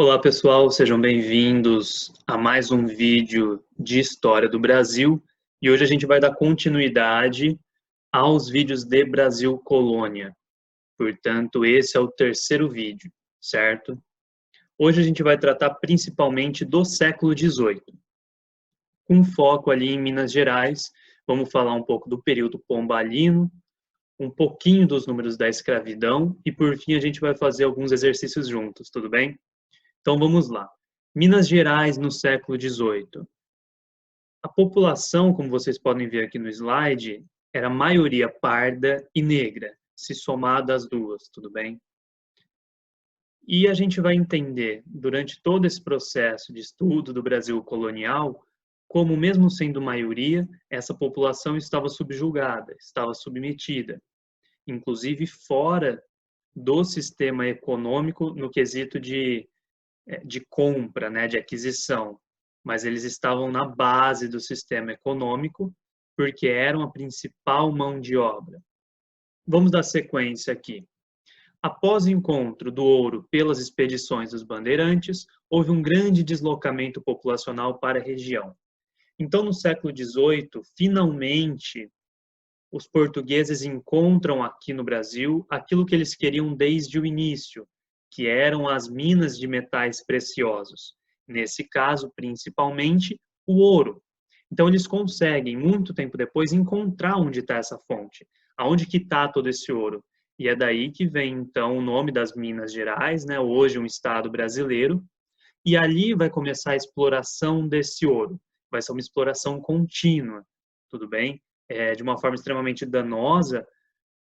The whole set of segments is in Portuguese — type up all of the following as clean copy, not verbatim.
Olá pessoal, sejam bem-vindos a mais um vídeo de História do Brasil e hoje a gente vai dar continuidade aos vídeos de Brasil Colônia. Portanto, esse é o terceiro vídeo, certo? Hoje a gente vai tratar principalmente do século XVIII, com foco ali em Minas Gerais. Vamos falar um pouco do período pombalino, um pouquinho dos números da escravidão e por fim a gente vai fazer alguns exercícios juntos, tudo bem? Então vamos lá. Minas Gerais no século XVIII. A população, como vocês podem ver aqui no slide, era maioria parda e negra, se somada as duas, tudo bem? E a gente vai entender, durante todo esse processo de estudo do Brasil colonial, como mesmo sendo maioria, essa população estava subjugada, estava submetida, inclusive fora do sistema econômico no quesito de compra, né, de aquisição, mas eles estavam na base do sistema econômico porque eram a principal mão de obra. Vamos dar sequência aqui. Após o encontro do ouro pelas expedições dos bandeirantes, houve um grande deslocamento populacional para a região. Então, no século XVIII, finalmente, os portugueses encontram aqui no Brasil aquilo que eles queriam desde o início, que eram as minas de metais preciosos. Nesse caso, principalmente, o ouro. Então, eles conseguem, muito tempo depois, encontrar onde está essa fonte, aonde que está todo esse ouro. E é daí que vem, então, o nome das Minas Gerais, né? Hoje um estado brasileiro, e ali vai começar a exploração desse ouro. Vai ser uma exploração contínua, tudo bem? De uma forma extremamente danosa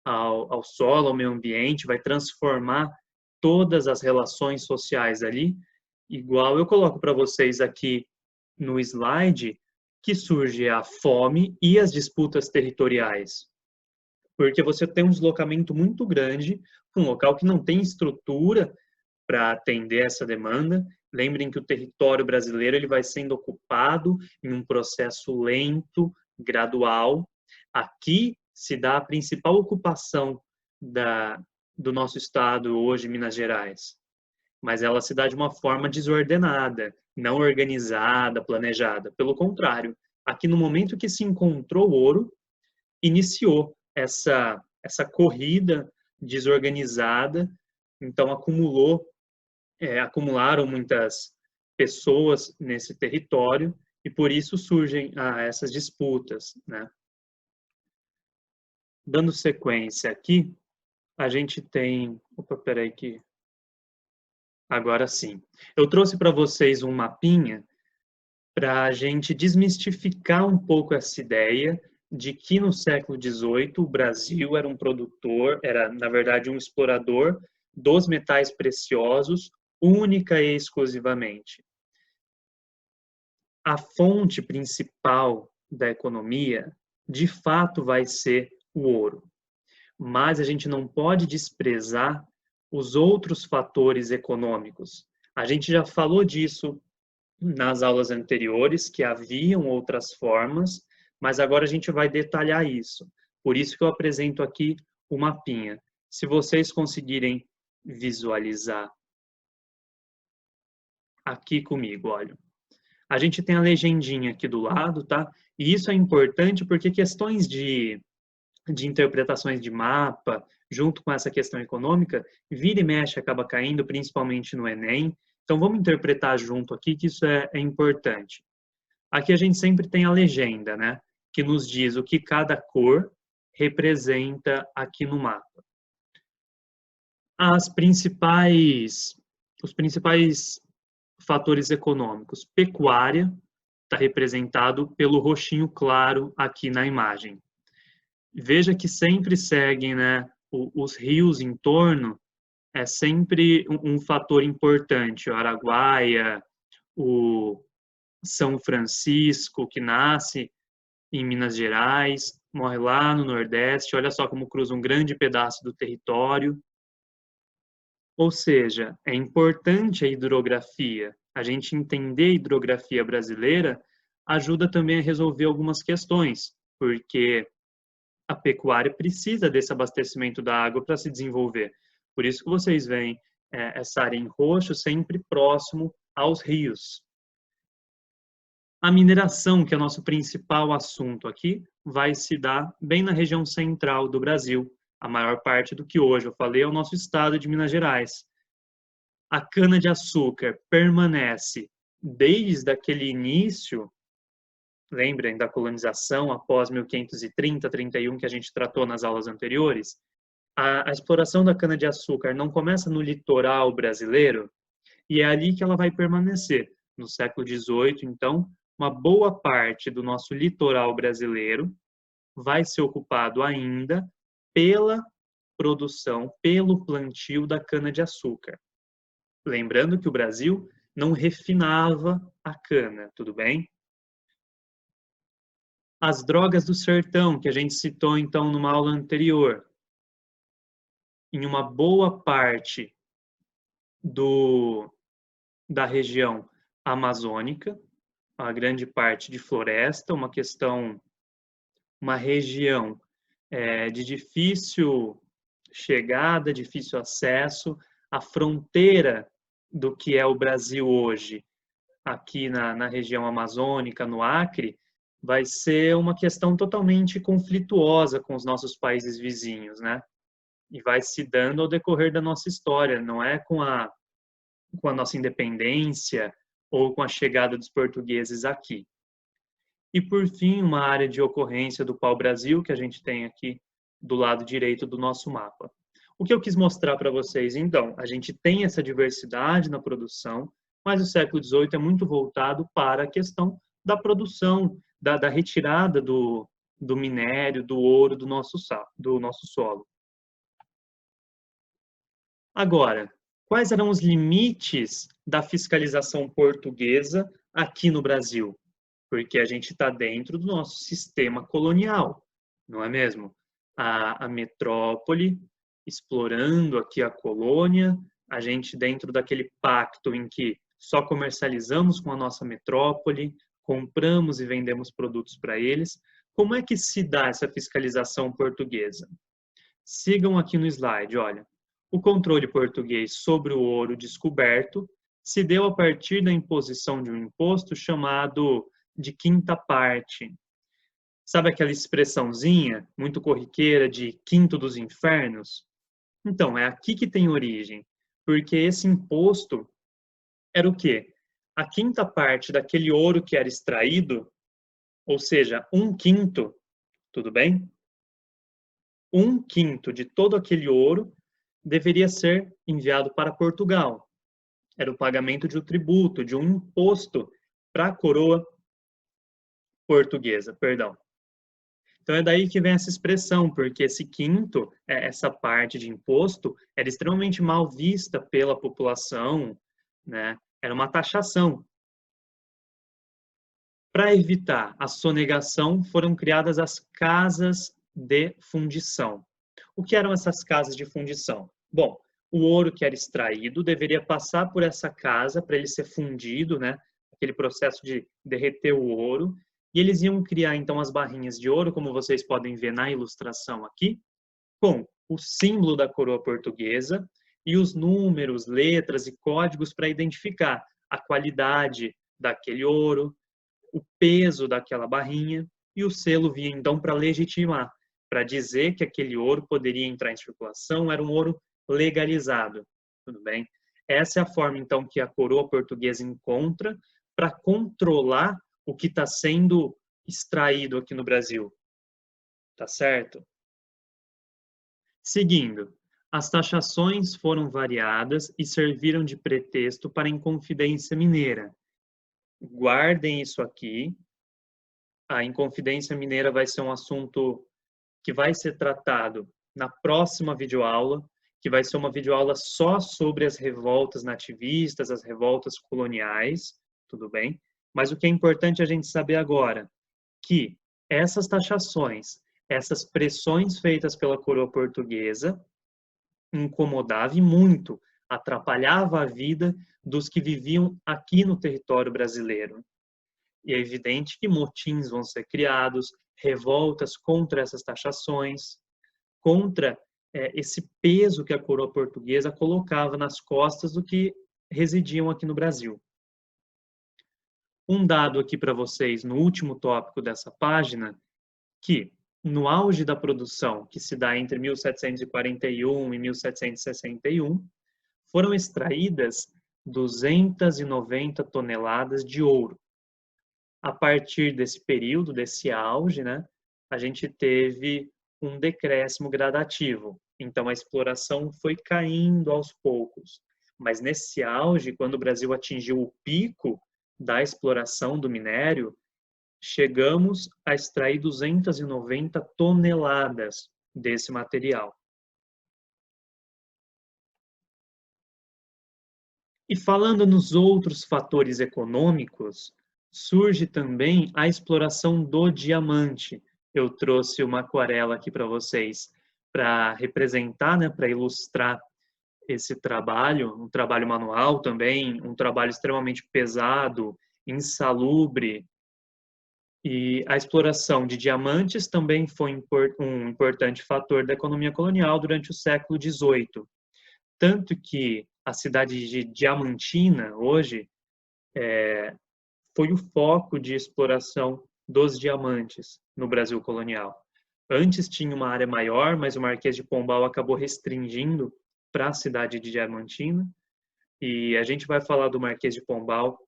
ao solo, ao meio ambiente, vai transformar todas as relações sociais ali, igual eu coloco para vocês aqui no slide, que surge a fome e as disputas territoriais. Porque você tem um deslocamento muito grande, um local que não tem estrutura para atender essa demanda. Lembrem que o território brasileiro ele vai sendo ocupado em um processo lento, gradual. Aqui se dá a principal ocupação do nosso estado hoje, Minas Gerais, mas ela se dá de uma forma desordenada, não organizada, planejada. Pelo contrário, aqui no momento que se encontrou ouro, iniciou essa corrida desorganizada, então acumularam muitas pessoas nesse território e por isso surgem essas disputas, né? Dando sequência aqui, a gente tem... Opa, peraí que... Agora sim. Eu trouxe para vocês um mapinha para a gente desmistificar um pouco essa ideia de que no século XVIII o Brasil era um produtor, era, na verdade, um explorador dos metais preciosos, única e exclusivamente. A fonte principal da economia, de fato, vai ser o ouro. Mas a gente não pode desprezar os outros fatores econômicos. A gente já falou disso nas aulas anteriores, que haviam outras formas, mas agora a gente vai detalhar isso. Por isso que eu apresento aqui o mapinha. Se vocês conseguirem visualizar aqui comigo, olha. A gente tem a legendinha aqui do lado, tá? E isso é importante porque questões de interpretações de mapa, junto com essa questão econômica, vira e mexe acaba caindo, principalmente no Enem. Então, vamos interpretar junto aqui, que isso é importante. Aqui a gente sempre tem a legenda, né? Que nos diz o que cada cor representa aqui no mapa. Os principais fatores econômicos. Pecuária está representado pelo roxinho claro aqui na imagem. Veja que sempre seguem, né, os rios em torno, é sempre um fator importante. O Araguaia, o São Francisco, que nasce em Minas Gerais, morre lá no Nordeste, olha só como cruza um grande pedaço do território. Ou seja, é importante a hidrografia. A gente entender a hidrografia brasileira ajuda também a resolver algumas questões, porque a pecuária precisa desse abastecimento da água para se desenvolver. Por isso que vocês veem essa área em roxo, sempre próximo aos rios. A mineração, que é o nosso principal assunto aqui, vai se dar bem na região central do Brasil. A maior parte do que hoje eu falei é o nosso estado de Minas Gerais. A cana-de-açúcar permanece desde aquele início, lembrem da colonização após 1530, 31, que a gente tratou nas aulas anteriores. A exploração da cana-de-açúcar não começa no litoral brasileiro, e é ali que ela vai permanecer. No século XVIII, então, uma boa parte do nosso litoral brasileiro vai ser ocupado ainda pela produção, pelo plantio da cana-de-açúcar. Lembrando que o Brasil não refinava a cana, tudo bem? As drogas do sertão, que a gente citou então numa aula anterior, em uma boa parte da região amazônica, a grande parte de floresta, uma região de difícil chegada, difícil acesso, a fronteira do que é o Brasil hoje, aqui na região amazônica, no Acre, vai ser uma questão totalmente conflituosa com os nossos países vizinhos, né? E vai se dando ao decorrer da nossa história, não é com a nossa independência ou com a chegada dos portugueses aqui. E, por fim, uma área de ocorrência do pau-brasil, que a gente tem aqui do lado direito do nosso mapa. O que eu quis mostrar para vocês, então, a gente tem essa diversidade na produção, mas o século XVIII é muito voltado para a questão da produção, da retirada do minério, do ouro do nosso solo. Agora, quais eram os limites da fiscalização portuguesa aqui no Brasil? Porque a gente está dentro do nosso sistema colonial, não é mesmo? A metrópole explorando aqui a colônia, a gente dentro daquele pacto em que só comercializamos com a nossa metrópole, compramos e vendemos produtos para eles. Como é que se dá essa fiscalização portuguesa? Sigam aqui no slide, olha. O controle português sobre o ouro descoberto se deu a partir da imposição de um imposto chamado de quinta parte. Sabe aquela expressãozinha muito corriqueira de quinto dos infernos? Então, é aqui que tem origem, porque esse imposto era o quê? A quinta parte daquele ouro que era extraído, ou seja, 1/5, tudo bem? 1/5 de todo aquele ouro deveria ser enviado para Portugal. Era o pagamento de um tributo, de um imposto para a coroa portuguesa, perdão. Então é daí que vem essa expressão, porque esse quinto, essa parte de imposto, era extremamente mal vista pela população, né? Era uma taxação. Para evitar a sonegação, foram criadas as casas de fundição. O que eram essas casas de fundição? Bom, o ouro que era extraído deveria passar por essa casa para ele ser fundido, né? Aquele processo de derreter o ouro. E eles iam criar, então, as barrinhas de ouro, como vocês podem ver na ilustração aqui, com o símbolo da coroa portuguesa e os números, letras e códigos para identificar a qualidade daquele ouro, o peso daquela barrinha, e o selo vinha, então, para legitimar, para dizer que aquele ouro poderia entrar em circulação, era um ouro legalizado, tudo bem? Essa é a forma, então, que a coroa portuguesa encontra para controlar o que está sendo extraído aqui no Brasil. Tá certo? Seguindo, as taxações foram variadas e serviram de pretexto para a Inconfidência Mineira. Guardem isso aqui. A Inconfidência Mineira vai ser um assunto que vai ser tratado na próxima videoaula, que vai ser uma videoaula só sobre as revoltas nativistas, as revoltas coloniais, tudo bem? Mas o que é importante a gente saber agora, que essas taxações, essas pressões feitas pela coroa portuguesa, incomodavam e muito, atrapalhava a vida dos que viviam aqui no território brasileiro. E é evidente que motins vão ser criados, revoltas contra essas taxações, contra esse peso que a coroa portuguesa colocava nas costas do que residiam aqui no Brasil. Um dado aqui para vocês no último tópico dessa página, que no auge da produção, que se dá entre 1741 e 1761, foram extraídas 290 toneladas de ouro. A partir desse período, desse auge, né, a gente teve um decréscimo gradativo. Então, a exploração foi caindo aos poucos. Mas nesse auge, quando o Brasil atingiu o pico da exploração do minério, chegamos a extrair 290 toneladas desse material. E falando nos outros fatores econômicos, surge também a exploração do diamante. Eu trouxe uma aquarela aqui para vocês para representar, né, para ilustrar esse trabalho, um trabalho manual também, um trabalho extremamente pesado, insalubre. E a exploração de diamantes também foi um importante fator da economia colonial durante o século XVIII. Tanto que a cidade de Diamantina, hoje, foi o foco de exploração dos diamantes no Brasil colonial. Antes tinha uma área maior, mas o Marquês de Pombal acabou restringindo para a cidade de Diamantina. E a gente vai falar do Marquês de Pombal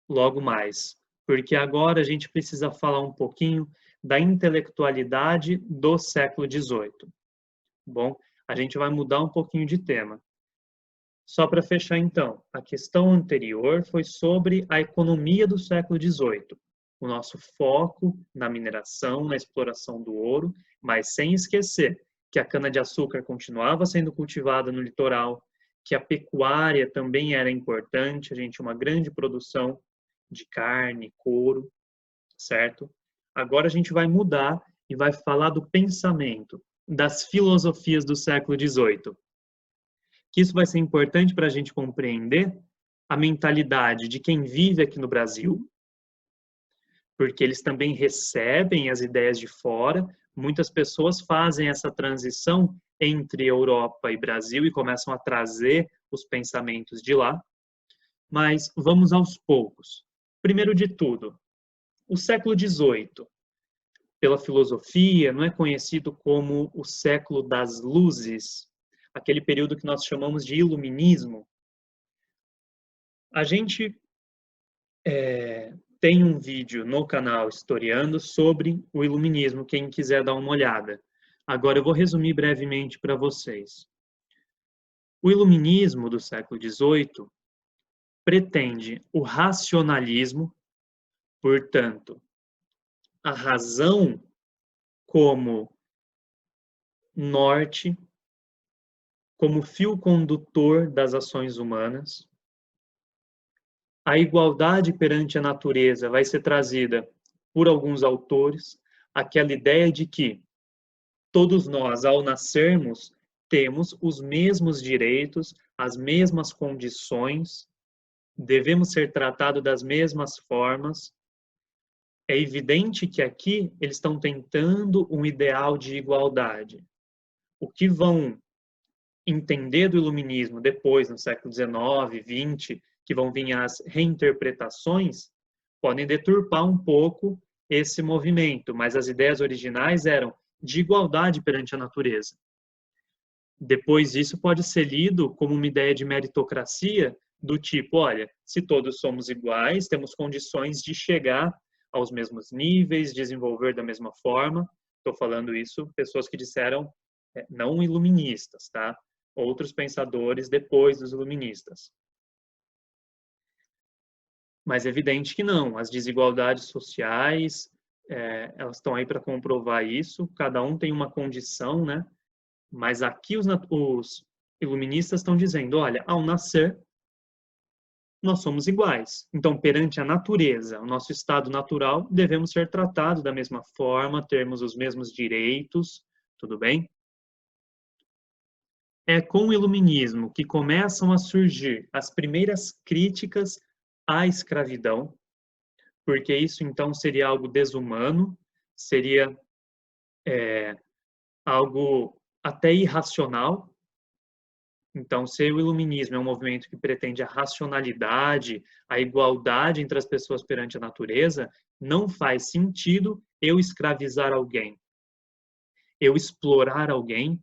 logo mais, porque agora a gente precisa falar um pouquinho da intelectualidade do século XVIII. Bom, a gente vai mudar um pouquinho de tema. Só para fechar, então, a questão anterior foi sobre a economia do século XVIII. O nosso foco na mineração, na exploração do ouro, mas sem esquecer que a cana-de-açúcar continuava sendo cultivada no litoral, que a pecuária também era importante, a gente tinha uma grande produção de carne, couro, certo? Agora a gente vai mudar e vai falar do pensamento, das filosofias do século XVIII. Que isso vai ser importante para a gente compreender a mentalidade de quem vive aqui no Brasil, porque eles também recebem as ideias de fora. Muitas pessoas fazem essa transição entre Europa e Brasil e começam a trazer os pensamentos de lá. Mas vamos aos poucos. Primeiro de tudo, o século XVIII, pela filosofia, não é conhecido como o século das luzes, aquele período que nós chamamos de iluminismo. A gente tem um vídeo no canal Historiando sobre o iluminismo, quem quiser dar uma olhada. Agora eu vou resumir brevemente para vocês. O iluminismo do século XVIII pretende o racionalismo, portanto, a razão como norte, como fio condutor das ações humanas. A igualdade perante a natureza vai ser trazida por alguns autores, aquela ideia de que todos nós, ao nascermos, temos os mesmos direitos, as mesmas condições, devemos ser tratados das mesmas formas. É evidente que aqui eles estão tentando um ideal de igualdade. O que vão entender do iluminismo depois, no século XIX, XX, que vão vir as reinterpretações, podem deturpar um pouco esse movimento, mas as ideias originais eram de igualdade perante a natureza. Depois isso pode ser lido como uma ideia de meritocracia, do tipo, olha, se todos somos iguais, temos condições de chegar aos mesmos níveis, desenvolver da mesma forma. Estou falando isso, pessoas que disseram, não iluministas, tá? Outros pensadores depois dos iluministas. Mas é evidente que não, as desigualdades sociais, elas estão aí para comprovar isso, cada um tem uma condição, né? Mas aqui os iluministas estão dizendo, olha, ao nascer, nós somos iguais. Então, perante a natureza, o nosso estado natural, devemos ser tratados da mesma forma, termos os mesmos direitos, tudo bem? É com o iluminismo que começam a surgir as primeiras críticas à escravidão, porque isso então seria algo desumano, seria algo até irracional. Então, se o iluminismo é um movimento que pretende a racionalidade, a igualdade entre as pessoas perante a natureza, não faz sentido eu escravizar alguém, eu explorar alguém,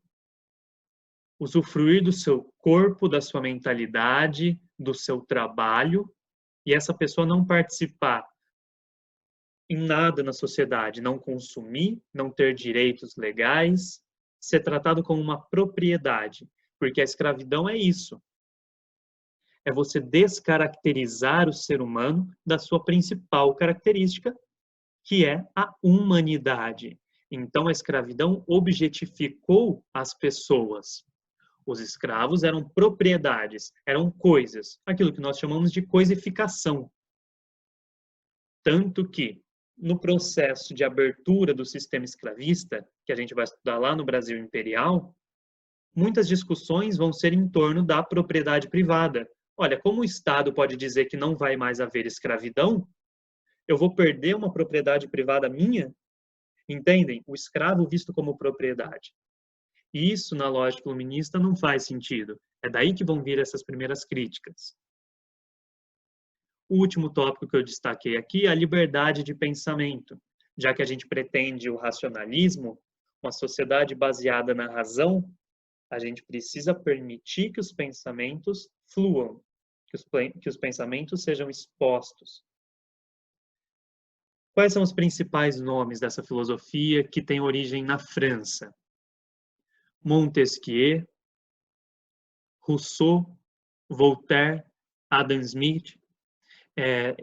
usufruir do seu corpo, da sua mentalidade, do seu trabalho, e essa pessoa não participar em nada na sociedade, não consumir, não ter direitos legais, ser tratado como uma propriedade, porque a escravidão é isso. É você descaracterizar o ser humano da sua principal característica, que é a humanidade. Então, a escravidão objetificou as pessoas. Os escravos eram propriedades, eram coisas, aquilo que nós chamamos de coisificação. Tanto que, no processo de abertura do sistema escravista, que a gente vai estudar lá no Brasil Imperial, muitas discussões vão ser em torno da propriedade privada. Olha, como o Estado pode dizer que não vai mais haver escravidão? Eu vou perder uma propriedade privada minha? Entendem? O escravo visto como propriedade. E isso, na lógica iluminista, não faz sentido. É daí que vão vir essas primeiras críticas. O último tópico que eu destaquei aqui é a liberdade de pensamento. Já que a gente pretende o racionalismo, uma sociedade baseada na razão, a gente precisa permitir que os pensamentos fluam, que os pensamentos sejam expostos. Quais são os principais nomes dessa filosofia que tem origem na França? Montesquieu, Rousseau, Voltaire, Adam Smith.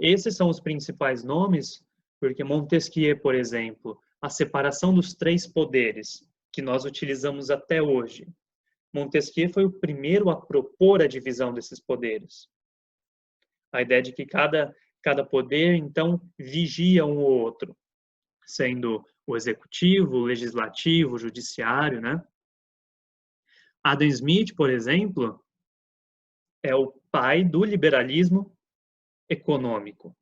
Esses são os principais nomes, porque Montesquieu, por exemplo, a separação dos três poderes, que nós utilizamos até hoje. Montesquieu foi o primeiro a propor a divisão desses poderes. A ideia de que cada poder, então, vigia um ou outro, sendo o executivo, o legislativo, o judiciário, né? Adam Smith, por exemplo, é o pai do liberalismo econômico.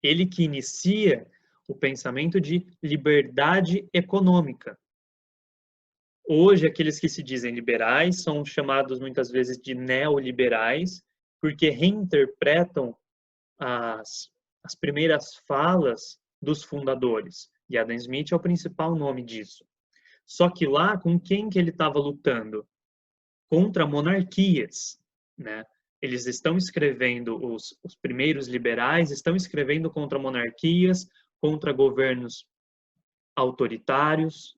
Ele que inicia o pensamento de liberdade econômica. Hoje, aqueles que se dizem liberais são chamados muitas vezes de neoliberais, porque reinterpretam as primeiras falas dos fundadores. E Adam Smith é o principal nome disso. Só que lá, com quem que ele estava lutando? Contra monarquias, né? Eles estão escrevendo, os primeiros liberais estão escrevendo contra monarquias, contra governos autoritários,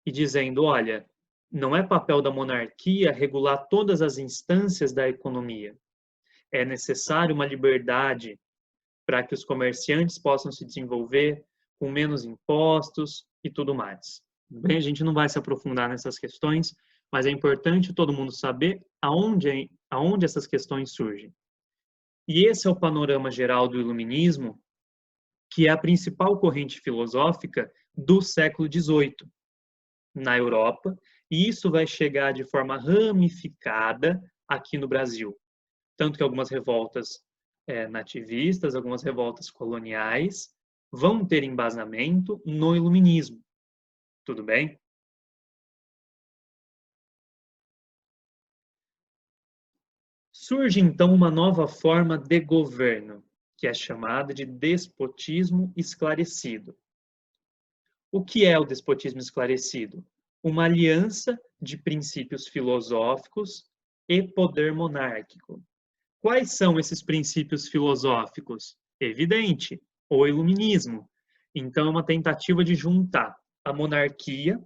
e dizendo, olha, não é papel da monarquia regular todas as instâncias da economia. É necessário uma liberdade para que os comerciantes possam se desenvolver com menos impostos e tudo mais. Bem, a gente não vai se aprofundar nessas questões, mas é importante todo mundo saber aonde essas questões surgem. E esse é o panorama geral do iluminismo, que é a principal corrente filosófica do século XVIII na Europa, e isso vai chegar de forma ramificada aqui no Brasil. Tanto que algumas revoltas nativistas, algumas revoltas coloniais, vão ter embasamento no iluminismo. Tudo bem? Surge então uma nova forma de governo, que é chamada de despotismo esclarecido. O que é o despotismo esclarecido? Uma aliança de princípios filosóficos e poder monárquico. Quais são esses princípios filosóficos? Evidente, o iluminismo. Então, é uma tentativa de juntar a monarquia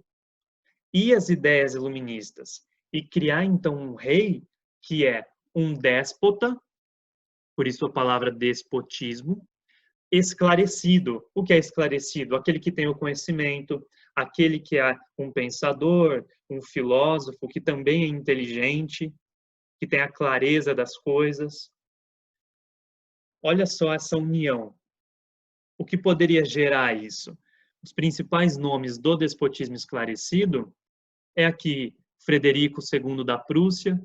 e as ideias iluministas e criar, então, um rei que é um déspota, por isso a palavra despotismo, esclarecido. O que é esclarecido? Aquele que tem o conhecimento, aquele que é um pensador, um filósofo, que também é inteligente, que tem a clareza das coisas. Olha só essa união. O que poderia gerar isso? Os principais nomes do despotismo esclarecido é aqui Frederico II da Prússia,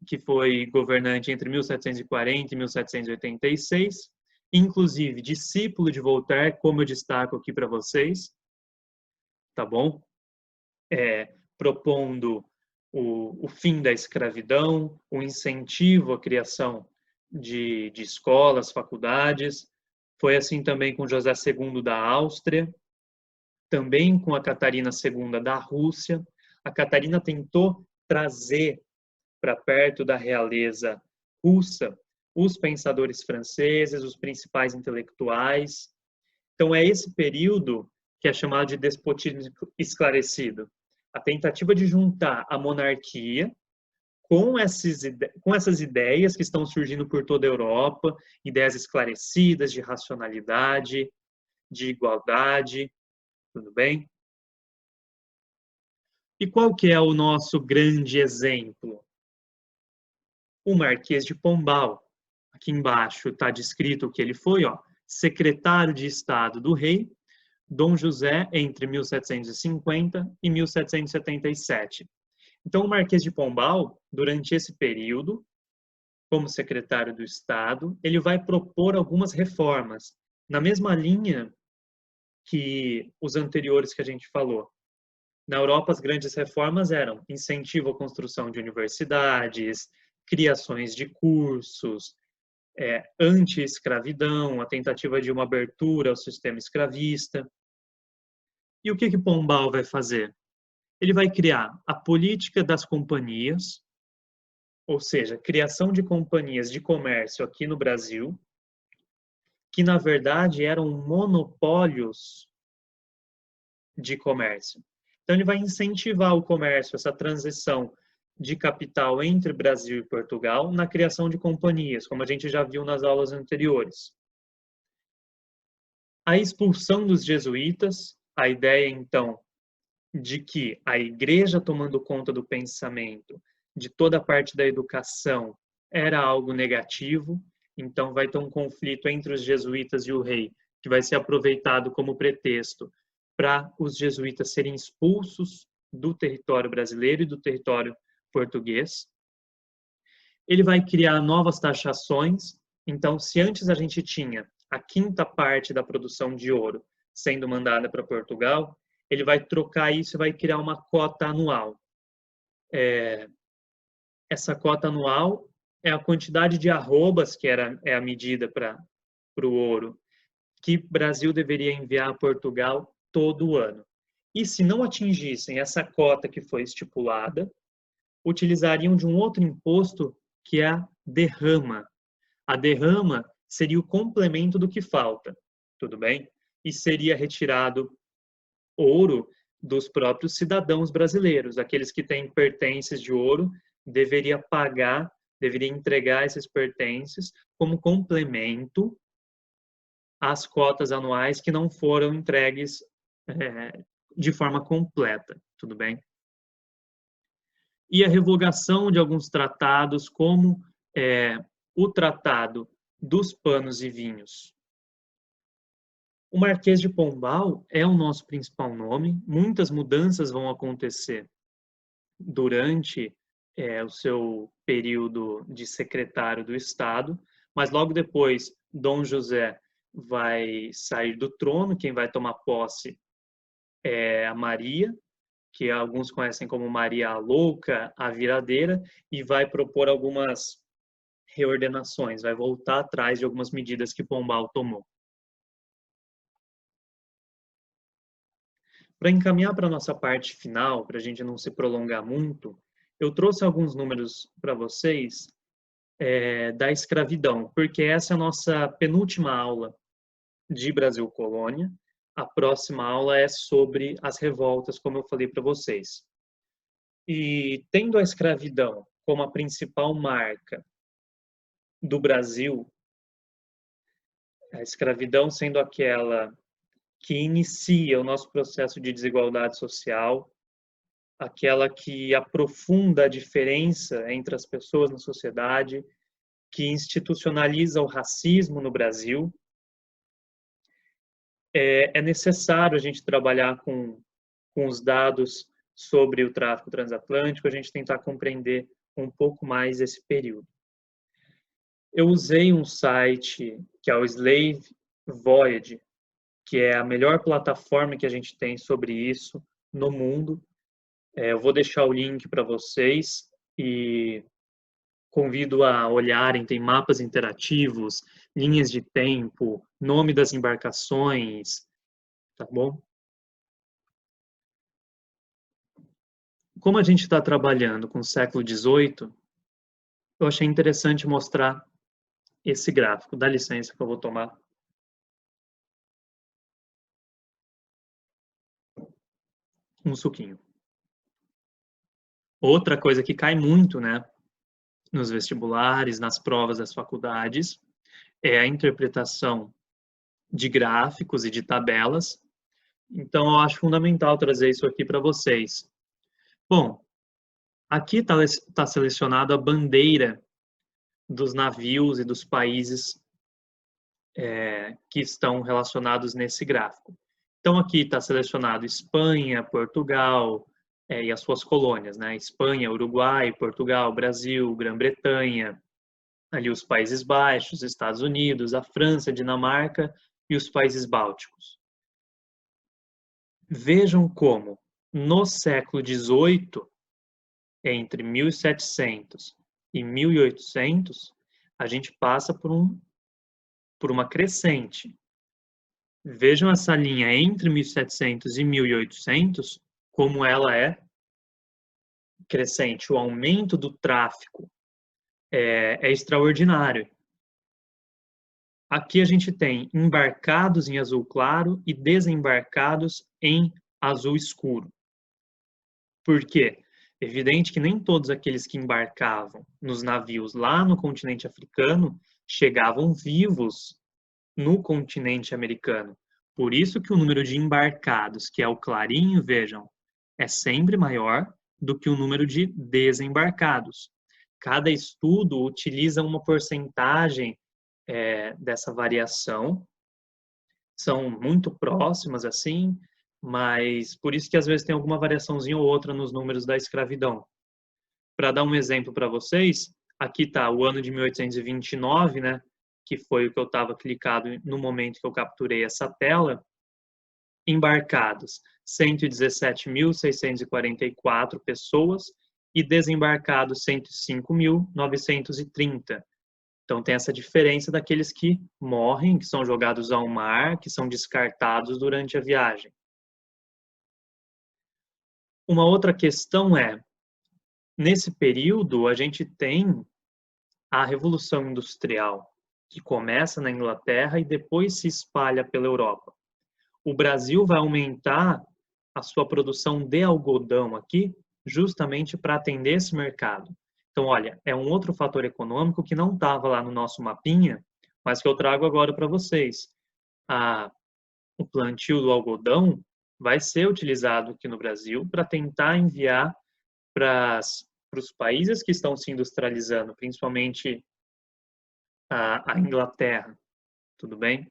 que foi governante entre 1740 e 1786, inclusive discípulo de Voltaire, como eu destaco aqui para vocês. tá bom? Propondo o fim da escravidão, o incentivo à criação de escolas, faculdades. Foi assim também com José II da Áustria, também com a Catarina II da Rússia. A Catarina tentou trazer para perto da realeza russa os pensadores franceses, os principais intelectuais. Então, é esse período que é chamado de despotismo esclarecido. A tentativa de juntar a monarquia com essas ideias que estão surgindo por toda a Europa, ideias esclarecidas de racionalidade, de igualdade, tudo bem? E qual que é o nosso grande exemplo? O Marquês de Pombal. Aqui embaixo está descrito o que ele foi, ó, secretário de Estado do rei, Dom José, entre 1750 e 1777. Então, o Marquês de Pombal, durante esse período, como secretário do Estado, ele vai propor algumas reformas, na mesma linha que os anteriores que a gente falou. Na Europa, as grandes reformas eram incentivo à construção de universidades, criações de cursos, anti-escravidão, a tentativa de uma abertura ao sistema escravista. E o que Pombal vai fazer? Ele vai criar a política das companhias, ou seja, criação de companhias de comércio aqui no Brasil, que na verdade eram monopólios de comércio. Então ele vai incentivar o comércio, essa transição de capital entre Brasil e Portugal na criação de companhias, como a gente já viu nas aulas anteriores. A expulsão dos jesuítas, a ideia então de que a igreja tomando conta do pensamento, de toda a parte da educação, era algo negativo, então vai ter um conflito entre os jesuítas e o rei, que vai ser aproveitado como pretexto para os jesuítas serem expulsos do território brasileiro e do território português. Ele vai criar novas taxações, então se antes a gente tinha a quinta parte da produção de ouro sendo mandada para Portugal, ele vai trocar isso e vai criar uma cota anual. Essa cota anual é a quantidade de arrobas, que é a medida para o ouro, que o Brasil deveria enviar a Portugal todo ano. E se não atingissem essa cota que foi estipulada, utilizariam de um outro imposto, que é a derrama. A derrama seria o complemento do que falta, tudo bem? E seria retirado ouro dos próprios cidadãos brasileiros. Aqueles que têm pertences de ouro deveria entregar esses pertences como complemento às cotas anuais que não foram entregues de forma completa, tudo bem? E a revogação de alguns tratados, como o Tratado dos Panos e Vinhos. O Marquês de Pombal é o nosso principal nome. Muitas mudanças vão acontecer durante o seu período de secretário do Estado, mas logo depois Dom José vai sair do trono. Quem vai tomar posse é a Maria, que alguns conhecem como Maria a Louca, a Viradeira, e vai propor algumas reordenações, vai voltar atrás de algumas medidas que Pombal tomou. Para encaminhar para a nossa parte final, para a gente não se prolongar muito, eu trouxe alguns números para vocês da escravidão, porque essa é a nossa penúltima aula de Brasil Colônia. A próxima aula é sobre as revoltas, como eu falei para vocês. E tendo a escravidão como a principal marca do Brasil, a escravidão sendo aquela que inicia o nosso processo de desigualdade social, aquela que aprofunda a diferença entre as pessoas na sociedade, que institucionaliza o racismo no Brasil. É necessário a gente trabalhar com os dados sobre o tráfico transatlântico, a gente tentar compreender um pouco mais esse período. Eu usei um site que é o Slave Voyage, que é a melhor plataforma que a gente tem sobre isso no mundo. Eu vou deixar o link para vocês e convido a olharem, tem mapas interativos, linhas de tempo, nome das embarcações, tá bom? Como a gente está trabalhando com o século XVIII, eu achei interessante mostrar esse gráfico. Dá licença que eu vou tomar um suquinho. Outra coisa que cai muito, né, nos vestibulares, nas provas das faculdades, é a interpretação de gráficos e de tabelas. Então, eu acho fundamental trazer isso aqui para vocês. Bom, aqui está selecionada a bandeira dos navios e dos países que estão relacionados nesse gráfico. Então, aqui está selecionado Espanha, Portugal e as suas colônias, né? Espanha, Uruguai, Portugal, Brasil, Grã-Bretanha, ali os Países Baixos, Estados Unidos, a França, Dinamarca e os países bálticos. Vejam como, no século XVIII, entre 1700 e 1800, a gente passa por uma crescente. Vejam essa linha entre 1700 e 1800, como ela é crescente. O aumento do tráfego é extraordinário. Aqui a gente tem embarcados em azul claro e desembarcados em azul escuro. Por quê? Evidente que nem todos aqueles que embarcavam nos navios lá no continente africano chegavam vivos no continente americano. Por isso que o número de embarcados, que é o clarinho, vejam, é sempre maior do que o número de desembarcados. Cada estudo utiliza uma porcentagem dessa variação, são muito próximas assim, mas por isso que às vezes tem alguma variaçãozinha ou outra nos números da escravidão. Para dar um exemplo para vocês, aqui está o ano de 1829, né, que foi o que eu estava clicado no momento que eu capturei essa tela, embarcados 117.644 pessoas e desembarcados 105.930. Então tem essa diferença daqueles que morrem, que são jogados ao mar, que são descartados durante a viagem. Uma outra questão é, nesse período a gente tem a Revolução Industrial, que começa na Inglaterra e depois se espalha pela Europa. O Brasil vai aumentar a sua produção de algodão aqui, justamente para atender esse mercado. Então, olha, é um outro fator econômico que não estava lá no nosso mapinha, mas que eu trago agora para vocês. O plantio do algodão vai ser utilizado aqui no Brasil para tentar enviar para os países que estão se industrializando, principalmente a Inglaterra. Tudo bem?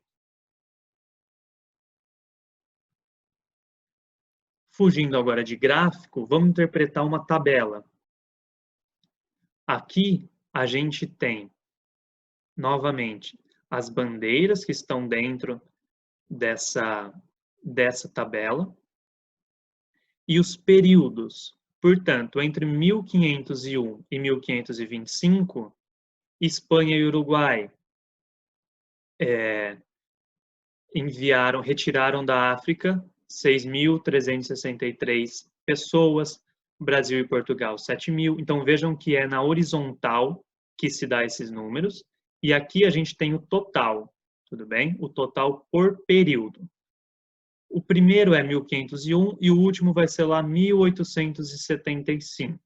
Fugindo agora de gráfico, vamos interpretar uma tabela. Aqui a gente tem, novamente, as bandeiras que estão dentro dessa tabela e os períodos. Portanto, entre 1501 e 1525, Espanha e Uruguai retiraram da África 6.363 pessoas, Brasil e Portugal 7.000. Então vejam que é na horizontal que se dá esses números, e aqui a gente tem o total, tudo bem? O total por período. O primeiro é 1501 e o último vai ser lá 1875.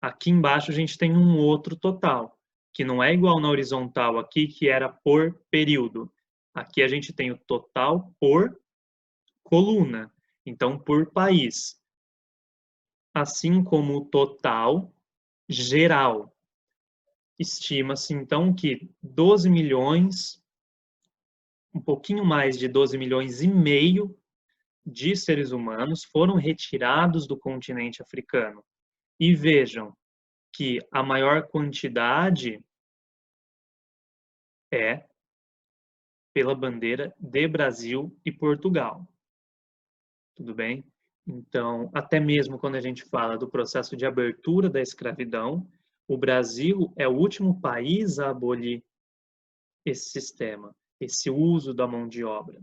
Aqui embaixo a gente tem um outro total, que não é igual na horizontal aqui, que era por período. Aqui a gente tem o total por coluna, então por país. Assim como o total geral. Estima-se então que 12 milhões, um pouquinho mais de 12 milhões e meio de seres humanos foram retirados do continente africano. E vejam que a maior quantidade é pela bandeira de Brasil e Portugal. Tudo bem? Então, até mesmo quando a gente fala do processo de abertura da escravidão, o Brasil é o último país a abolir esse sistema, esse uso da mão de obra.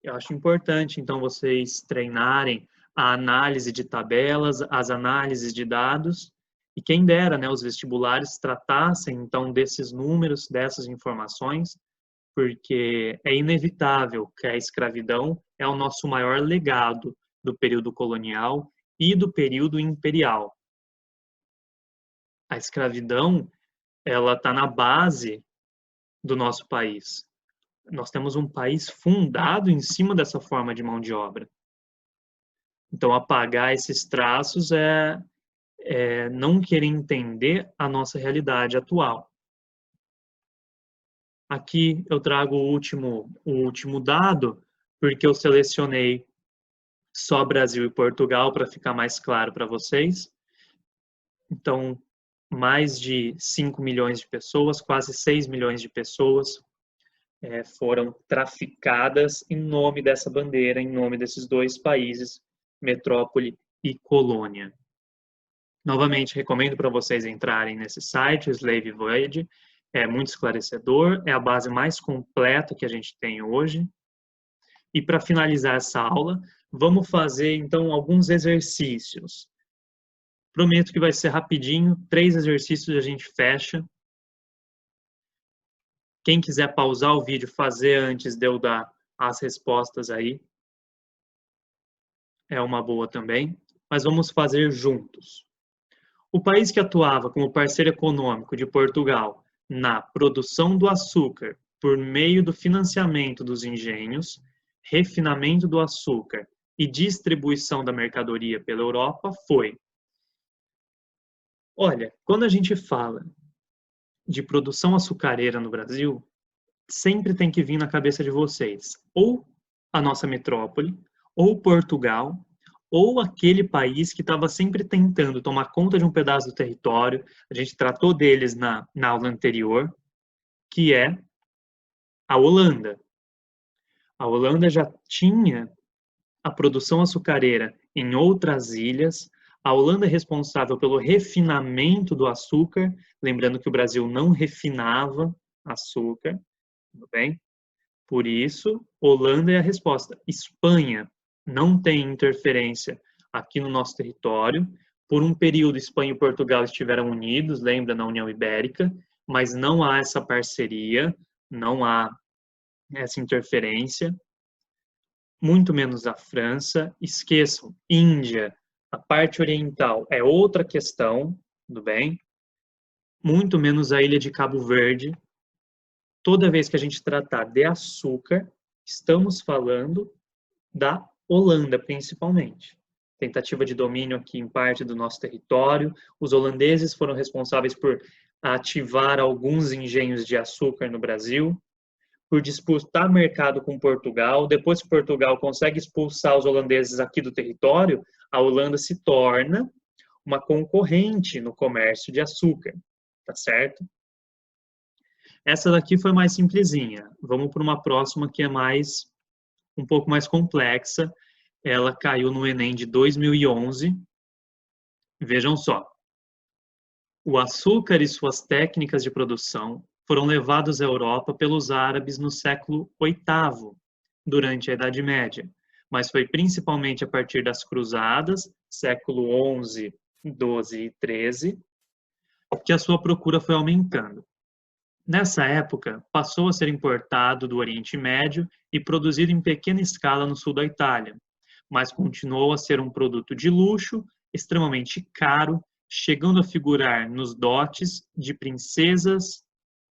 Eu acho importante, então, vocês treinarem a análise de tabelas, as análises de dados, e quem dera, né, os vestibulares tratassem, então, desses números, dessas informações, porque é inevitável que a escravidão é o nosso maior legado do período colonial e do período imperial. A escravidão, ela está na base do nosso país. Nós temos um país fundado em cima dessa forma de mão de obra. Então, apagar esses traços é não querer entender a nossa realidade atual. Aqui eu trago o último dado, porque eu selecionei só Brasil e Portugal para ficar mais claro para vocês. Então, mais de 5 milhões de pessoas, quase 6 milhões de pessoas foram traficadas em nome dessa bandeira, em nome desses dois países, metrópole e colônia. Novamente, recomendo para vocês entrarem nesse site, o Slave Voyage, é muito esclarecedor, é a base mais completa que a gente tem hoje. E para finalizar essa aula, vamos fazer então alguns exercícios. Prometo que vai ser rapidinho, 3 exercícios a gente fecha. Quem quiser pausar o vídeo, fazer antes de eu dar as respostas aí, é uma boa também, mas vamos fazer juntos. O país que atuava como parceiro econômico de Portugal na produção do açúcar por meio do financiamento dos engenhos, refinamento do açúcar e distribuição da mercadoria pela Europa foi. Olha, quando a gente fala de produção açucareira no Brasil, sempre tem que vir na cabeça de vocês ou a nossa metrópole, ou Portugal, ou aquele país que estava sempre tentando tomar conta de um pedaço do território, a gente tratou deles na aula anterior, que é a Holanda. A Holanda já tinha a produção açucareira em outras ilhas, a Holanda é responsável pelo refinamento do açúcar, lembrando que o Brasil não refinava açúcar, tudo bem? Por isso, Holanda é a resposta. Espanha não tem interferência aqui no nosso território. Por um período, Espanha e Portugal estiveram unidos, lembra, na União Ibérica, mas não há essa parceria, não há essa interferência. Muito menos a França. Esqueçam, Índia, a parte oriental é outra questão, tudo bem? Muito menos a ilha de Cabo Verde. Toda vez que a gente tratar de açúcar, estamos falando da Holanda, principalmente. Tentativa de domínio aqui em parte do nosso território. Os holandeses foram responsáveis por ativar alguns engenhos de açúcar no Brasil, por disputar mercado com Portugal. Depois que Portugal consegue expulsar os holandeses aqui do território, a Holanda se torna uma concorrente no comércio de açúcar, tá certo? Essa daqui foi mais simplesinha. Vamos para uma próxima que é um pouco mais complexa. Ela caiu no Enem de 2011. Vejam só. O açúcar e suas técnicas de produção foram levados à Europa pelos árabes no século VIII, durante a Idade Média, mas foi principalmente a partir das Cruzadas, século XI, XII e XIII, que a sua procura foi aumentando. Nessa época, passou a ser importado do Oriente Médio e produzido em pequena escala no sul da Itália, mas continuou a ser um produto de luxo, extremamente caro, chegando a figurar nos dotes de princesas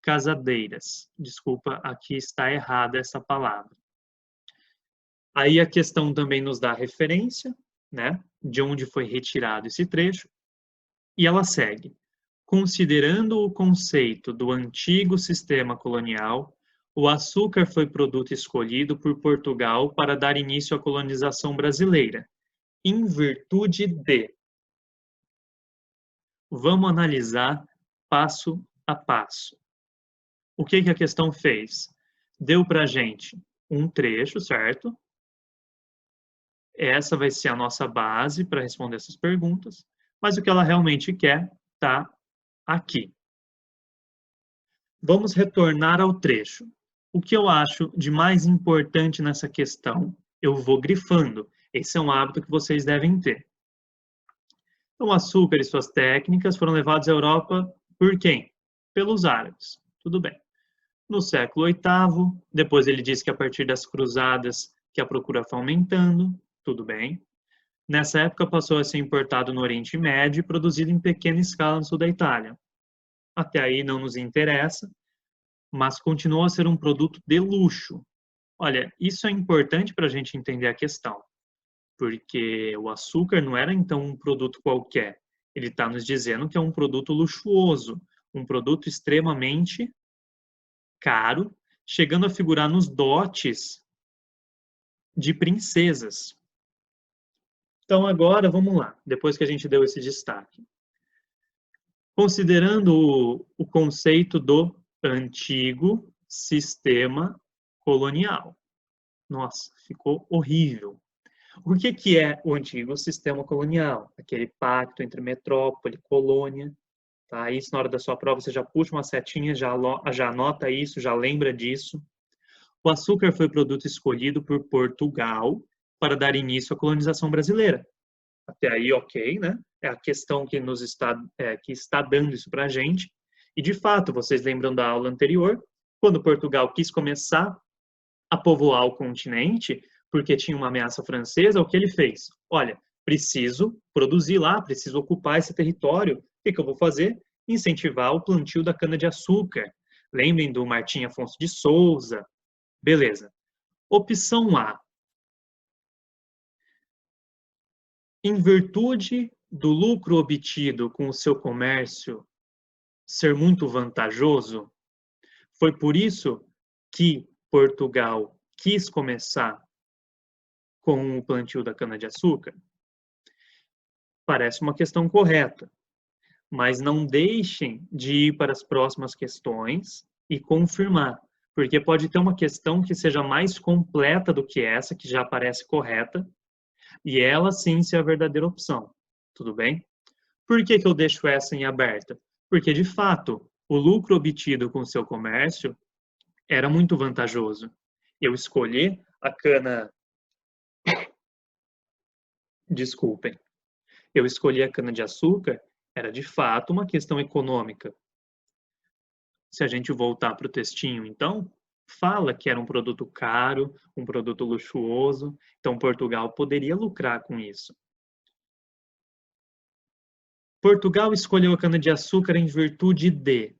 casadeiras. Desculpa, aqui está errada essa palavra. Aí a questão também nos dá referência, né, de onde foi retirado esse trecho, e ela segue. Considerando o conceito do antigo sistema colonial, o açúcar foi produto escolhido por Portugal para dar início à colonização brasileira, em virtude de. Vamos analisar passo a passo. O que a questão fez? deu para a gente um trecho, certo? Essa vai ser a nossa base para responder essas perguntas, mas o que ela realmente quer está aqui. Vamos retornar ao trecho. O que eu acho de mais importante nessa questão? Eu vou grifando. Esse é um hábito que vocês devem ter. Então, o açúcar e suas técnicas foram levados à Europa por quem? Pelos árabes. Tudo bem. No século VIII, depois ele diz que a partir das cruzadas que a procura foi aumentando. Tudo bem. Nessa época passou a ser importado no Oriente Médio e produzido em pequena escala no sul da Itália. Até aí não nos interessa, mas continuou a ser um produto de luxo. Olha, isso é importante para a gente entender a questão, porque o açúcar não era então um produto qualquer. Ele está nos dizendo que é um produto luxuoso, um produto extremamente caro, chegando a figurar nos dotes de princesas. Então agora vamos lá, depois que a gente deu esse destaque. Considerando o conceito do antigo sistema colonial. Nossa, ficou horrível. O que é o antigo sistema colonial? Aquele pacto entre metrópole e colônia. Tá? Isso, na hora da sua prova, você já puxa uma setinha, já anota isso, já lembra disso. O açúcar foi o produto escolhido por Portugal para dar início à colonização brasileira. Até aí, ok, né? É a questão que que está dando isso para a gente. E, de fato, vocês lembram da aula anterior, quando Portugal quis começar a povoar o continente, porque tinha uma ameaça francesa, o que ele fez? Olha, preciso produzir lá, preciso ocupar esse território. O que eu vou fazer? Incentivar o plantio da cana-de-açúcar. Lembrem do Martim Afonso de Souza. Beleza. Opção A. Em virtude do lucro obtido com o seu comércio ser muito vantajoso, foi por isso que Portugal quis começar com o plantio da cana-de-açúcar? Parece uma questão correta, mas não deixem de ir para as próximas questões e confirmar, porque pode ter uma questão que seja mais completa do que essa, que já parece correta, e ela sim ser a verdadeira opção. Tudo bem? Por que eu deixo essa em aberta? Porque, de fato, o lucro obtido com o seu comércio era muito vantajoso. Eu escolhi a cana. Desculpem. Eu escolhi a cana-de-açúcar, era de fato uma questão econômica. Se a gente voltar para o textinho, então, fala que era um produto caro, um produto luxuoso, então Portugal poderia lucrar com isso. Portugal escolheu a cana-de-açúcar em virtude de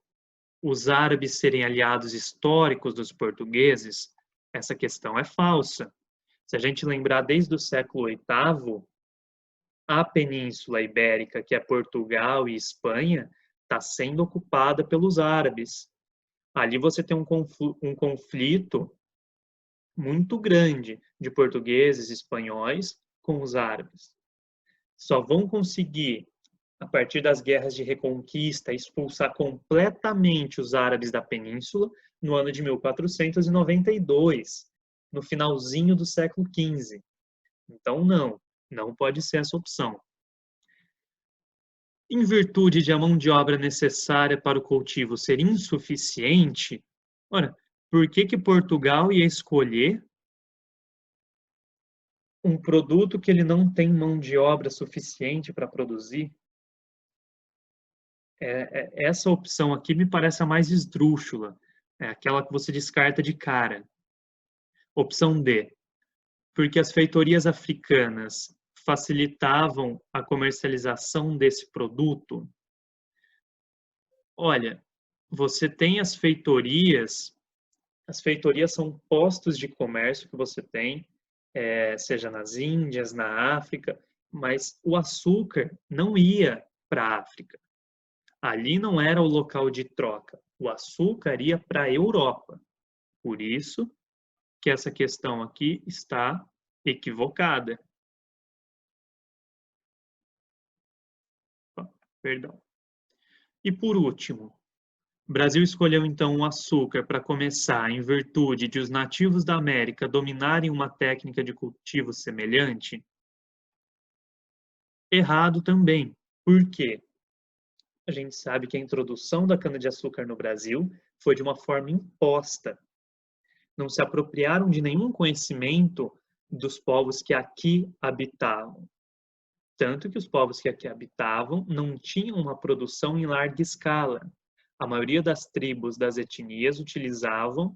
os árabes serem aliados históricos dos portugueses. Essa questão é falsa. Se a gente lembrar desde o século VIII, a Península Ibérica, que é Portugal e Espanha, está sendo ocupada pelos árabes. Ali você tem um conflito muito grande de portugueses e espanhóis com os árabes. Só vão conseguir, a partir das guerras de reconquista, expulsar completamente os árabes da península no ano de 1492, no finalzinho do século XV. Então, não pode ser essa opção. Em virtude de a mão de obra necessária para o cultivo ser insuficiente, ora, por que Portugal ia escolher um produto que ele não tem mão de obra suficiente para produzir? Essa opção aqui me parece a mais esdrúxula, é aquela que você descarta de cara. Opção D, porque as feitorias africanas facilitavam a comercialização desse produto. Olha, você tem as feitorias são postos de comércio que você tem, seja nas Índias, na África, mas o açúcar não ia para a África. Ali não era o local de troca. O açúcar ia para a Europa. Por isso que essa questão aqui está equivocada. Perdão. E por último, O Brasil escolheu então o açúcar para começar em virtude de os nativos da América dominarem uma técnica de cultivo semelhante? Errado também. Por quê? A gente sabe que a introdução da cana-de-açúcar no Brasil foi de uma forma imposta. Não se apropriaram de nenhum conhecimento dos povos que aqui habitavam. Tanto que os povos que aqui habitavam não tinham uma produção em larga escala. A maioria das tribos, das etnias, utilizavam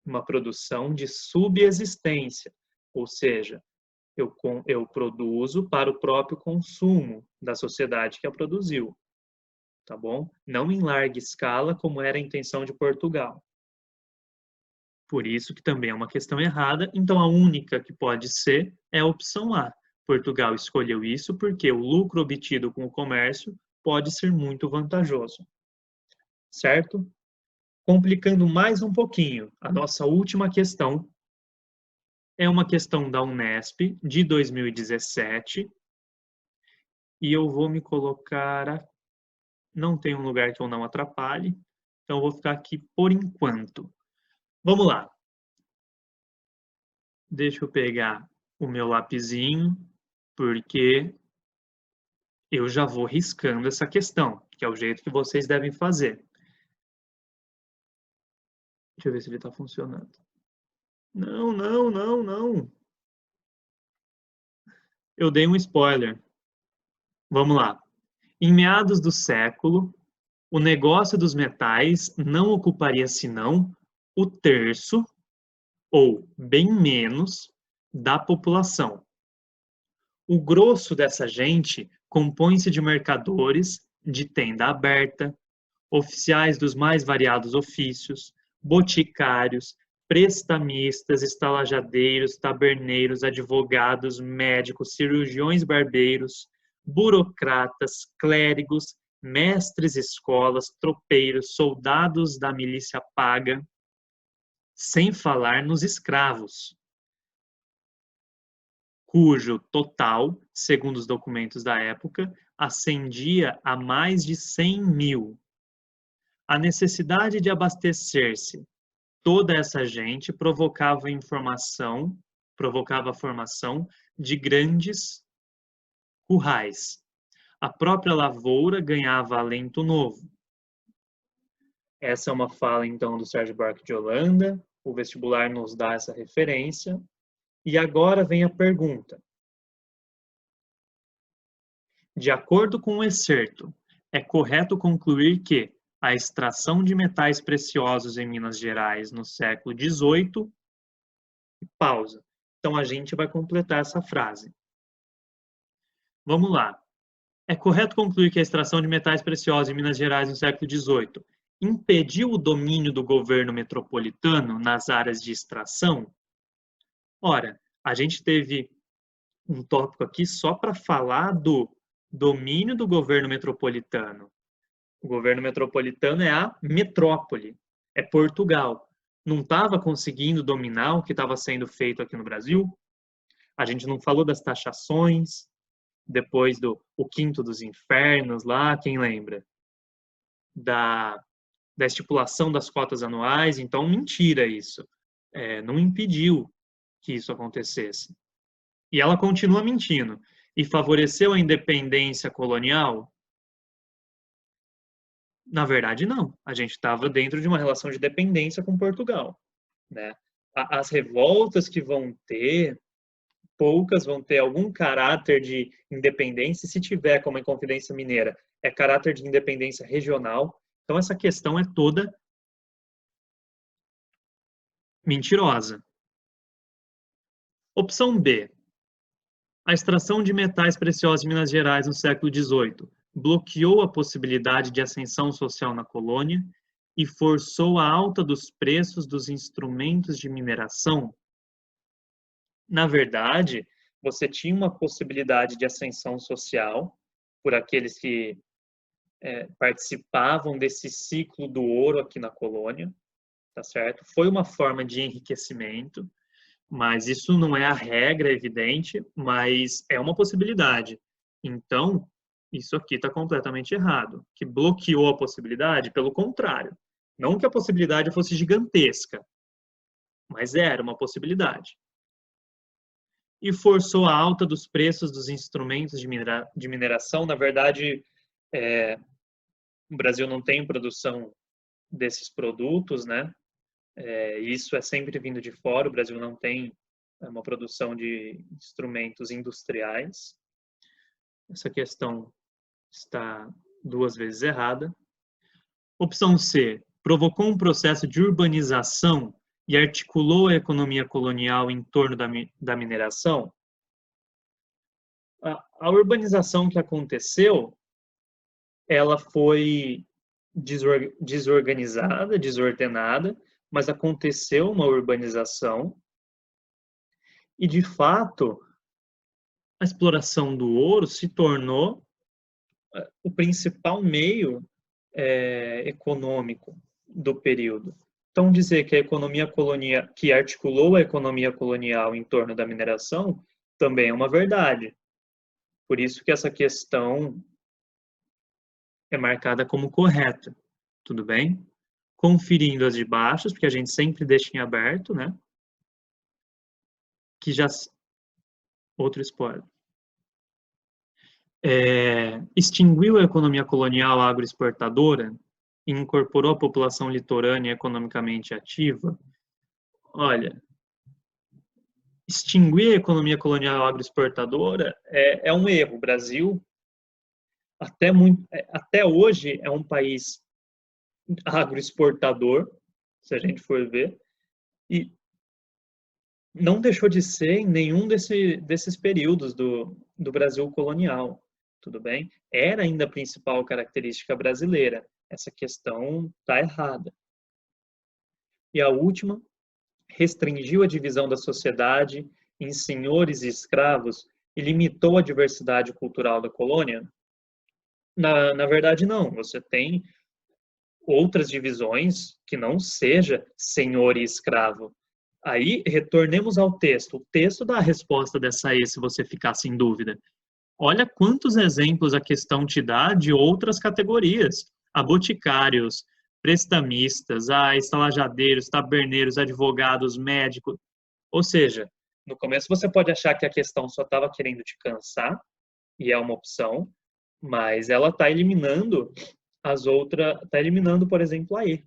uma produção de subsistência, ou seja, eu produzo para o próprio consumo da sociedade que a produziu, tá bom? Não em larga escala, como era a intenção de Portugal. Por isso que também é uma questão errada, então a única que pode ser é a opção A. Portugal escolheu isso porque o lucro obtido com o comércio pode ser muito vantajoso. Certo? Complicando mais um pouquinho, a nossa última questão é uma questão da Unesp de 2017 e eu vou me colocar. Não tem um lugar que eu não atrapalhe, então eu vou ficar aqui por enquanto. Vamos lá. Deixa eu pegar o meu lapisinho, porque eu já vou riscando essa questão, que é o jeito que vocês devem fazer. Deixa eu ver se ele está funcionando. Não, não, não, não. Eu dei um spoiler. Vamos lá. Em meados do século, o negócio dos metais não ocuparia senão o terço, ou bem menos, da população. O grosso dessa gente compõe-se de mercadores de tenda aberta, oficiais dos mais variados ofícios, boticários, prestamistas, estalajadeiros, taberneiros, advogados, médicos, cirurgiões barbeiros, burocratas, clérigos, mestres escolas, tropeiros, soldados da milícia paga, sem falar nos escravos, cujo total, segundo os documentos da época, ascendia a mais de 100 mil. A necessidade de abastecer-se toda essa gente provocava a formação de grandes currais. A própria lavoura ganhava alento novo. Essa é uma fala, então, do Sérgio Buarque de Holanda. O vestibular nos dá essa referência. E agora vem a pergunta. De acordo com o excerto, é correto concluir que a extração de metais preciosos em Minas Gerais no século XVIII... Pausa. Então, a gente vai completar essa frase. Vamos lá. É correto concluir que a extração de metais preciosos em Minas Gerais no século XVIII impediu o domínio do governo metropolitano nas áreas de extração? Ora, a gente teve um tópico aqui só para falar do domínio do governo metropolitano. O governo metropolitano é a metrópole, é Portugal. Não estava conseguindo dominar o que estava sendo feito aqui no Brasil? A gente não falou das taxações, depois do o quinto dos infernos lá, quem lembra? Da estipulação das cotas anuais, então mentira isso. Não impediu que isso acontecesse. E ela continua mentindo. E favoreceu a independência colonial? Na verdade, não. A gente estava dentro de uma relação de dependência com Portugal, né? As revoltas que vão ter, poucas vão ter algum caráter de independência, se tiver, como a Inconfidência Mineira, é caráter de independência regional. Então, essa questão é toda mentirosa. Opção B. A extração de metais preciosos em Minas Gerais no século XVIII bloqueou a possibilidade de ascensão social na colônia e forçou a alta dos preços dos instrumentos de mineração. Na verdade, você tinha uma possibilidade de ascensão social por aqueles que participavam desse ciclo do ouro aqui na colônia, tá certo? Foi uma forma de enriquecimento, mas isso não é a regra, é evidente, mas é uma possibilidade. Então, Isso aqui está completamente errado. Que bloqueou a possibilidade, pelo contrário. Não que a possibilidade fosse gigantesca, mas era uma possibilidade. E forçou a alta dos preços dos instrumentos de mineração. Na verdade, o Brasil não tem produção desses produtos, né? Isso é sempre vindo de fora. O Brasil não tem uma produção de instrumentos industriais. Essa questão está 2 vezes errada. Opção C, provocou um processo de urbanização e articulou a economia colonial em torno da mineração. A urbanização que aconteceu, ela foi desorganizada, desordenada, mas aconteceu uma urbanização e, de fato, a exploração do ouro se tornou o principal meio econômico do período. Então, dizer que a economia colonial, que articulou a economia colonial em torno da mineração, também é uma verdade. Por isso que essa questão é marcada como correta, tudo bem? Conferindo as de baixo, porque a gente sempre deixa em aberto, né? Que já... Outro spoiler. Extinguiu a economia colonial agroexportadora e incorporou a população litorânea economicamente ativa. Olha, extinguir a economia colonial agroexportadora é um erro. O Brasil, até hoje, é um país agroexportador, se a gente for ver, e não deixou de ser em nenhum desses períodos do Brasil colonial, tudo bem? Era ainda a principal característica brasileira. Essa questão está errada. E a última, restringiu a divisão da sociedade em senhores e escravos e limitou a diversidade cultural da colônia? Na verdade, não. Você tem outras divisões que não seja senhor e escravo. Aí, retornemos ao texto. O texto dá a resposta dessa aí, se você ficar sem dúvida. Olha quantos exemplos a questão te dá de outras categorias. A boticários, prestamistas, a estalajadeiros, taberneiros, advogados, médicos. Ou seja, no começo você pode achar que a questão só estava querendo te cansar, e é uma opção, mas ela está eliminando as outras, está eliminando, por exemplo, a E.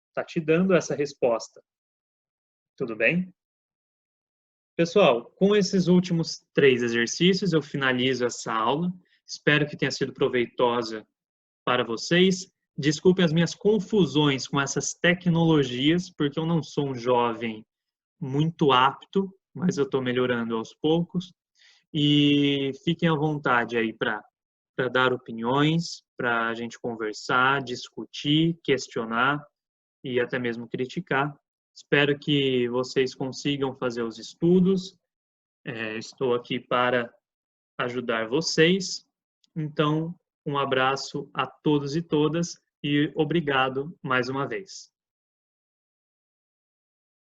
Está te dando essa resposta. Tudo bem? Pessoal, com esses últimos 3 exercícios, eu finalizo essa aula. Espero que tenha sido proveitosa para vocês. Desculpem as minhas confusões com essas tecnologias, porque eu não sou um jovem muito apto, mas eu estou melhorando aos poucos. E fiquem à vontade aí para dar opiniões, para a gente conversar, discutir, questionar e até mesmo criticar. Espero que vocês consigam fazer os estudos. Estou aqui para ajudar vocês. Então, um abraço a todos e todas e obrigado mais uma vez.